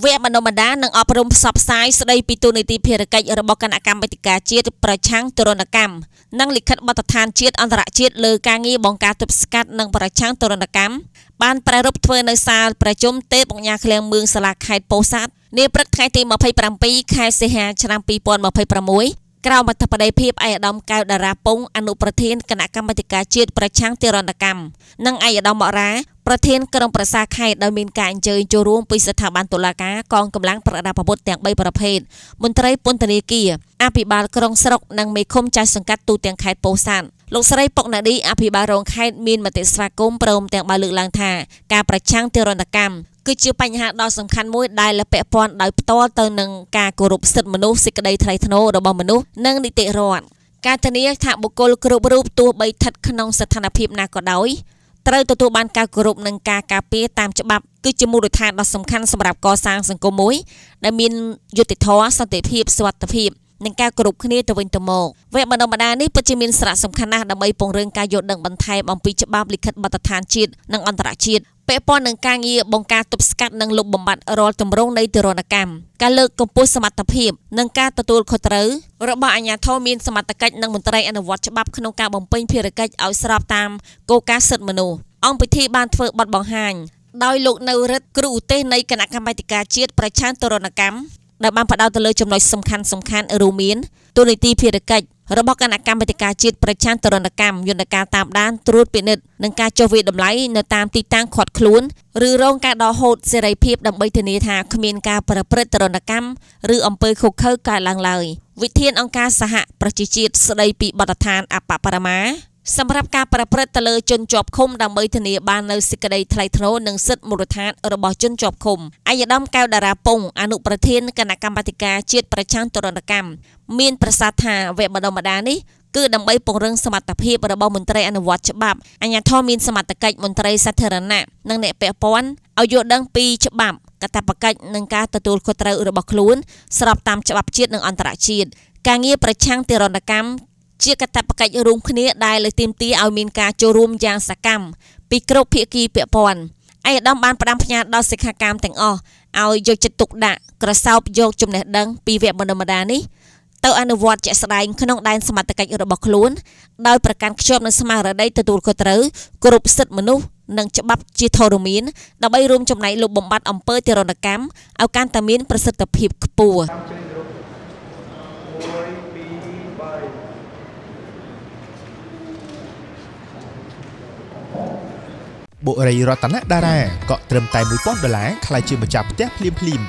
វគ្គបណ្ដុះបណ្ដាលនិងអប់រំផ្សព្វផ្សាយស្ដីពីទូនីតិភារកិច្ចរបស់គណៈកម្មាធិការជាតិប្រឆាំងទរណកម្មនិងលិខិតបទដ្ឋានជាតិអន្តរជាតិលើការងារបង្ការទប់ស្កាត់និងប្រឆាំងទរណកម្មបានប្រារព្ធធ្វើនៅសាលប្រជុំទេពបញ្ញាឃ្លាំងមឿងសាលាខេត្តពោធិ៍សាត់នាព្រឹកថ្ងៃទី27ខែសីហាឆ្នាំ2026ក្រោមអធិបតីភាពឯកឧត្តមកែវតារាពងអនុប្រធានគណៈកម្មាធិការជាតិប្រឆាំងទរណកម្មនិងឯកឧត្តមអរាប្រធានក្រុងប្រសាខេត្តដោយមានការអញ្ជើញចូលរួមពីស្ថាប័នតុលាការកងកម្លាំងប្រដាប់អាវុធទាំង3ប្រភេទមន្ត្រីពន្ធនាគារអភិបាលក្រុងស្រុកនិងមេឃុំចៅសង្កាត់ទូទាំងខេត្តពោធិ៍សាត់លោកស្រីពុកណាឌីអភិបាលរងខេត្តមានមតិស្វាគមន៍ព្រមទាំងបានលើកឡើងថាការប្រឆាំងទរណកម្មគឺជាបញ្ហាដ៏សំខាន់មួយដែលពាក់ព័ន្ធដោយផ្ទាល់ទៅនឹងការគោរពសិទ្ធិមនុស្សសេចក្តីថ្លៃថ្នូររបស់មនុស្សនិងនីតិរដ្ឋការធានាថាបុគ្គលគ្រប់រូបទោះបីស្ថិតក្នុងស្ថានភាពណាក៏ដោយត្រូវទទួលបានការគោរពនិងការការពារតាមច្បាប់គឺជាមូលដ្ឋានដ៏សំខាន់សម្រាប់កសាងសង្គមមួយដែលមានយុត្តិធម៌សន្តិភាពសុវត្ថិភាពនិងការគោរពគ្នាទៅវិញទៅមកវគ្គបណ្ដុះបណ្ដាលនេះពិតជាមានសារៈសំខាន់ណាស់ដើម្បីពង្រឹងការយល់ដឹងបន្ថែមអំពីច្បាប់លិខិតបទដ្ឋានជាតិនិងអន្តរជាតិពាក់ព័ន្ធនឹងការងារបង្ការទប់ស្កាត់និងលុបបំបាត់រាល់ទម្រង់នៃទរណកម្មការលើកកម្ពស់សមត្ថភាពនិងការទទួលខុសត្រូវរបស់អាជ្ញាធរមានសមត្ថកិច្ចនិងមន្ត្រីអនុវត្តច្បាប់ក្នុងការបំពេញភារកិច្ចឲ្យស្របតាមគោលការណ៍សិទ្ធិមនុស្សអង្គពិធីបានធ្វើបទបង្ហាញដោយលោកនៅរិទ្ធគ្រូឧទ្ទេសនៃគណៈកម្មាធិការជាតិប្រឆាំងទរណកម្មដែលបានផ្ដោតទៅលើចំណុចសំខាន់រួមមានទូនីតិភារកិច្ចរបស់គណៈកម្មាធិការជាតិប្រឆាំងទរណកម្មយន្តការតាមដានត្រួតពិនិត្យនិងការចុះវាយតម្លៃនៅតាមទីតាំងឃាត់ខ្លួនឬរងការដកហូតសេរីភាពដើម្បីធានាថាគ្មានការប្រព្រឹត្តទរណកម្មឬអំពើឃោរឃៅកើតឡើងឡើយវិធានអង្គការសហប្រជាជាតិស្ដីពីបទដ្ឋានអបបរមាសម្រាប់ការប្រព្រឹត្តទៅលើជនជាប់ឃុំដើម្បីធានាបាននូវសេចក្តីថ្លៃថ្នូរនិងសិទ្ធិមូលដ្ឋានរបស់ជនជាប់ឃុំឯកឧត្តមកែវតារាពងអនុប្រធានគណៈកម្មាធិការជាតិប្រឆាំងទរណកម្មមានប្រសាសន៍ថាវគ្គបណ្ដុះបណ្ដាលនេះគឺដើម្បីពង្រឹងសមត្ថភាពរបស់មន្ត្រីអនុវត្តច្បាប់អាជ្ញាធរមានសមត្ថកិច្ចមន្ត្រីសាធារណៈនិងអ្នកពាក់ព័ន្ធឲ្យយល់ដឹងពីច្បាប់កាតព្វកិច្ចនិងការទទួលខុសត្រូវរបស់ខ្លួនស្របតាមច្បាប់ជាតិនិងអន្តរជាតិការងារប្រឆាំងទរណកម្មជាកាតព្វកិច្ចរួមគ្នាដែលទាមទារឲ្យមានការចូលរួមយ៉ាងសកម្មពីគ្រប់ភាគីពាក់ព័ន្ធឯកឧត្តមបានផ្ដាំផ្ញើដល់សិក្ខាកាមទាំងអស់ឲ្យយកចិត្តទុកដាក់ក្រសោបយកចំណេះដឹងពីវគ្គបណ្ដុះបណ្ដាលនេះទៅអនុវត្តជាក់ស្ដែងក្នុងដែនសមត្ថកិច្ចរបស់ខ្លួនដោយប្រកាន់ខ្ជាប់នូវស្មារតីទទួលខុសត្រូវគោរពសិទ្ធិមនុស្សនិងច្បាប់ជាធរមានដើម្បីរួមចំណែកលុបបំបាត់អំពើទរណកម្មឲ្យកាន់តែមានប្រសិទ្ធភាពខ្ពស់បុរីរតនតារាក៏ត្រឹមតែ$1000ក្លាយជាម្ចាស់ផ្ទះភ្លាម